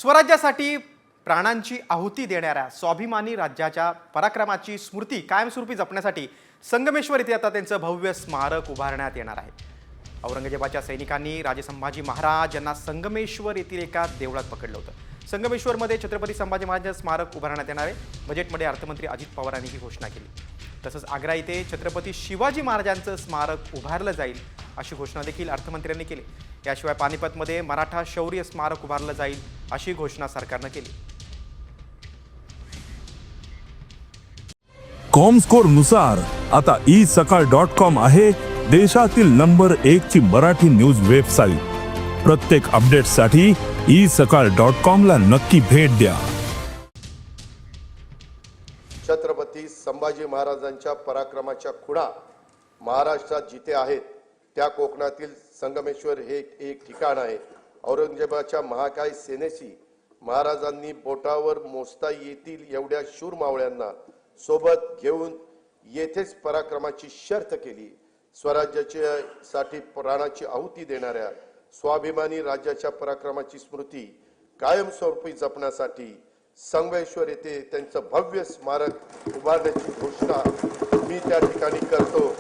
स्वराज्यासाठी प्राणांची आहुती देणाऱ्या स्वाभिमानी राज्याच्या पराक्रमाची स्मृती कायमस्वरूपी जपण्यासाठी संगमेश्वर येथे आता त्यांचं भव्य स्मारक उभारण्यात येणार आहे। औरंगजेबाच्या सैनिकांनी राजे संभाजी महाराज यांना संगमेश्वर येथील एका देवळात पकडलं होतं। संगमेश्वरमध्ये छत्रपती संभाजी महाराज स्मारक उभारण्यात येणार आहे। बजेटमध्ये अर्थमंत्री अजित पवार यांनी ही घोषणा केली। तसंच आग्रा येथे छत्रपती शिवाजी महाराजांचं स्मारक उभारलं जाईल अशी घोषणा देखील अर्थमंत्र्यांनी केली। याशिवाय पानिपतमध्ये मराठा शौर्य स्मारक उभारलं जाईल अशी घोषणा सरकारने केली। कॉमस्कोर नुसार आता isakal.com आहे देशातील नंबर 1 ची मराठी न्यूज वेबसाईट। प्रत्येक अपडेटसाठी isakal.com ला नक्की भेट द्या। छत्रपती संभाजी महाराजांच्या पराक्रमाच्या खुणा महाराष्ट्रात जिथे आहेत त्या कोकणातील संगमेश्वर हे एक ठिकाण आहे। औरंगजेबाच्या महाकाय सेनेशी महाराजांनी बोटावर मोजता येतील एवढ्या शूर मावळ्यांना सोबत घेऊन येथेच पराक्रमाची शर्त केली। स्वराज्यासाठी प्राणाची आहुती देणाऱ्या स्वाभिमानी राज्याच्या पराक्रमाची स्मृती कायमस्वरूपी जपण्यासाठी संगमेश्वर येथे त्यांचं भव्य स्मारक उभारण्याची घोषणा मी त्या ठिकाणी करतो।